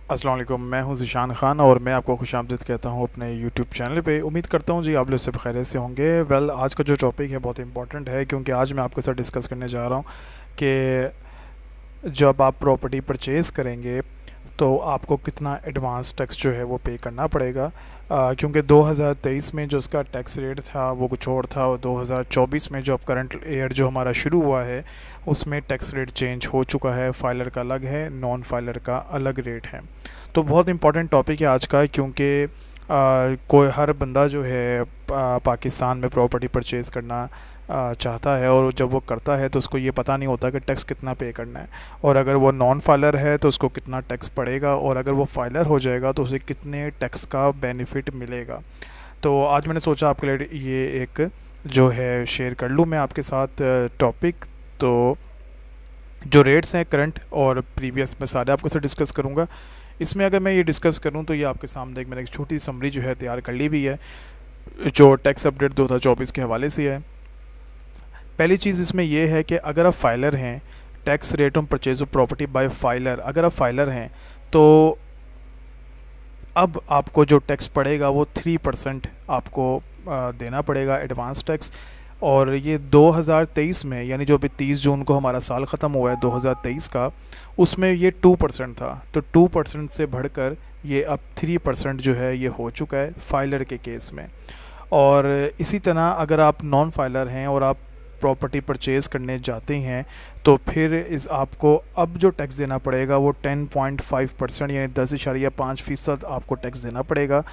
अस्सलाम वालेकुम। मैं हूं ज़ीशान ख़ान और मैं आपको खुशामदीद कहता हूं अपने यूट्यूब चैनल पे। उम्मीद करता हूं जी आप लोग सब खैरियत से होंगे। आज का जो टॉपिक है बहुत इंपॉर्टेंट है, क्योंकि आज मैं आपके साथ डिस्कस करने जा रहा हूं कि जब आप प्रॉपर्टी परचेज़ करेंगे तो आपको कितना एडवांस टैक्स जो है वो पे करना पड़ेगा। क्योंकि 2023 में जो उसका टैक्स रेट था वो कुछ और था, और 2024 में जो अब करंट ईयर जो हमारा शुरू हुआ है उसमें टैक्स रेट चेंज हो चुका है। फाइलर का अलग है, नॉन फाइलर का अलग रेट है। तो बहुत इंपॉर्टेंट टॉपिक है आज का, क्योंकि कोई हर बंदा जो है पाकिस्तान में प्रॉपर्टी परचेज़ करना चाहता है, और जब वो करता है तो उसको ये पता नहीं होता कि टैक्स कितना पे करना है, और अगर वो नॉन फाइलर है तो उसको कितना टैक्स पड़ेगा, और अगर वो फाइलर हो जाएगा तो उसे कितने टैक्स का बेनिफिट मिलेगा। तो आज मैंने सोचा आपके लिए ये एक जो है शेयर कर लूँ मैं आपके साथ टॉपिक। तो जो रेट्स हैं करंट और प्रीवियस में सारे आपके साथ डिस्कस करूँगा। इसमें अगर मैं ये डिस्कस करूँ तो ये आपके सामने मैंने एक छोटी समरी जो है तैयार कर ली हुई है, जो टैक्स अपडेट 2024 के हवाले से है। पहली चीज़ इसमें यह है कि अगर आप फाइलर हैं, tax rate on purchase of property bye filer, अगर आप फाइलर हैं तो अब आपको जो टैक्स पड़ेगा वो 3% आपको देना पड़ेगा एडवांस टैक्स। और ये 2023 में, यानी जो अभी 30 जून को हमारा साल ख़त्म हुआ है 2023 का, उसमें ये 2% था। तो 2% से बढ़कर ये अब 3% जो है ये हो चुका है फाइलर के केस में। और इसी तरह अगर आप नॉन फाइलर हैं और आप प्रॉपर्टी परचेज़ करने जाते हैं तो फिर इस आपको अब जो टैक्स देना पड़ेगा वो 10.5% यानी 10.5% आपको टैक्स देना पड़ेगा।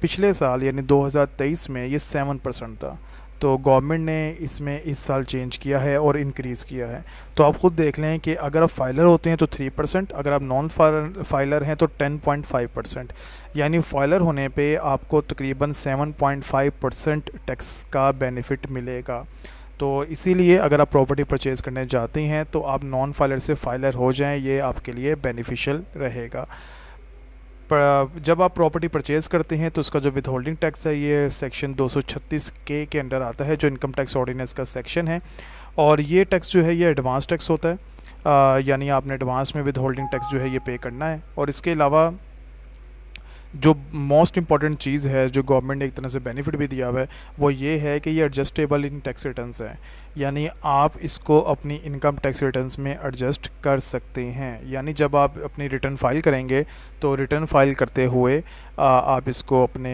पिछले साल यानी 2023 में ये 7% था। तो गवर्नमेंट ने इसमें इस साल चेंज किया है और इंक्रीज़ किया है। तो आप ख़ुद देख लें कि अगर आप फाइलर होते हैं तो 3%, अगर आप नॉन फाइलर हैं तो 10.5%, यानी फाइलर होने पे आपको तकरीबन 7.5% टैक्स का बेनिफिट मिलेगा। तो इसीलिए अगर आप प्रॉपर्टी परचेज़ करने जाते हैं तो आप नॉन फाइलर से फाइलर हो जाएं, ये आपके लिए बेनिफिशियल रहेगा। जब आप प्रॉपर्टी परचेज़ करते हैं तो उसका जो विद होल्डिंग टैक्स है ये सेक्शन 236 के अंडर आता है, जो इनकम टैक्स ऑर्डिनेंस का सेक्शन है। और ये टैक्स जो है ये एडवांस टैक्स होता है, यानी आपने एडवांस में विद होल्डिंग टैक्स जो है ये पे करना है। और इसके अलावा जो मोस्ट इंपॉर्टेंट चीज़ है, जो गवर्नमेंट ने एक तरह से बेनिफिट भी दिया हुआ है, वो ये है कि ये एडजस्टेबल इन टैक्स रिटर्न्स है, यानी आप इसको अपनी इनकम टैक्स रिटर्न्स में एडजस्ट कर सकते हैं। यानी जब आप अपनी रिटर्न फाइल करेंगे तो रिटर्न फाइल करते हुए आप इसको अपने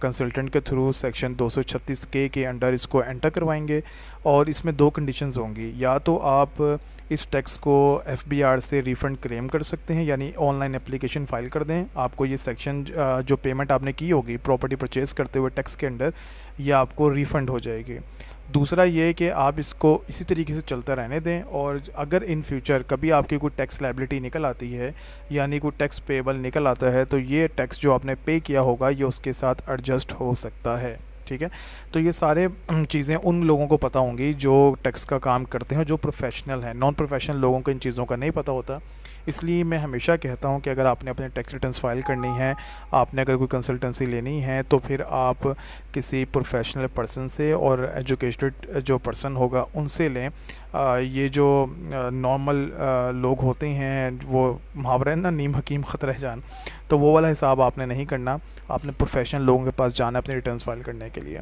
कंसल्टेंट के थ्रू सेक्शन 236 के अंडर इसको एंटर करवाएंगे। और इसमें दो कंडीशंस होंगी, या तो आप इस टैक्स को FBR से रिफ़ंड क्लेम कर सकते हैं, यानी ऑनलाइन एप्लीकेशन फ़ाइल कर दें, आपको ये सेक्शन जो पेमेंट आपने की होगी प्रॉपर्टी परचेज़ करते हुए टैक्स के अंडर, ये आपको रिफ़ंड हो जाएगी। दूसरा ये कि आप इसको इसी तरीके से चलता रहने दें, और अगर इन फ्यूचर कभी आपकी कोई टैक्स लायबिलिटी निकल आती है, यानी कोई टैक्स पेबल निकल आता है, तो ये टैक्स जो आपने पे किया होगा ये उसके साथ एडजस्ट हो सकता है। ठीक है। तो ये सारे चीज़ें उन लोगों को पता होंगी जो टैक्स का काम करते हैं, जो प्रोफेशनल हैं। नॉन प्रोफेशनल लोगों को इन चीज़ों का नहीं पता होता। इसलिए मैं हमेशा कहता हूं कि अगर आपने अपने टैक्स रिटर्न्स फाइल करनी है, आपने अगर कोई कंसल्टेंसी लेनी है, तो फिर आप किसी प्रोफेशनल पर्सन से और एजुकेटेड जो पर्सन होगा उनसे लें। ये जो नॉर्मल लोग होते हैं, वो मुहावरा है ना, नीम हकीम ख़तरा जान, तो वो वाला हिसाब आपने नहीं करना। आपने प्रोफेशनल लोगों के पास जाना अपने रिटर्न्स फाइल करने के लिए।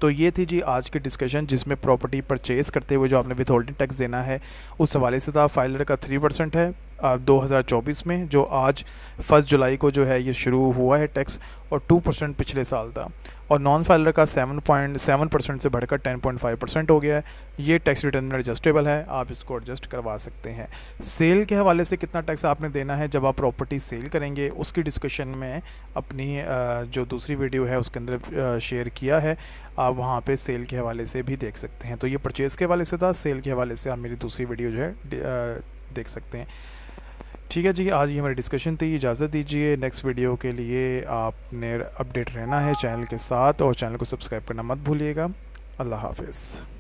तो ये थी जी आज की डिस्कशन, जिसमें प्रॉपर्टी परचेज़ करते हुए जो आपने विद होल्डिंग टैक्स देना है उस हवाले से था। फाइलर का 3% है 2024 में, जो आज 1 जुलाई को जो है ये शुरू हुआ है टैक्स, और 2% पिछले साल था। और नॉन फाइलर का 7.7% से बढ़कर 10.5% हो गया है। ये टैक्स रिटर्न में एडजस्टेबल है, आप इसको एडजस्ट करवा सकते हैं। सेल के हवाले से कितना टैक्स आपने देना है जब आप प्रॉपर्टी सेल करेंगे, उसकी डिस्कशन में अपनी जो दूसरी वीडियो है उसके अंदर शेयर किया है, आप वहाँ पे सेल के हवाले से भी देख सकते हैं। तो ये परचेज़ के हवाले से था, सेल के हवाले से आप मेरी दूसरी वीडियो जो है देख सकते हैं। ठीक है जी, आज ये हमारी डिस्कशन थी। इजाज़त दीजिए। नेक्स्ट वीडियो के लिए आपने अपडेट रहना है चैनल के साथ, और चैनल को सब्सक्राइब करना मत भूलिएगा। अल्लाह हाफ़िज़।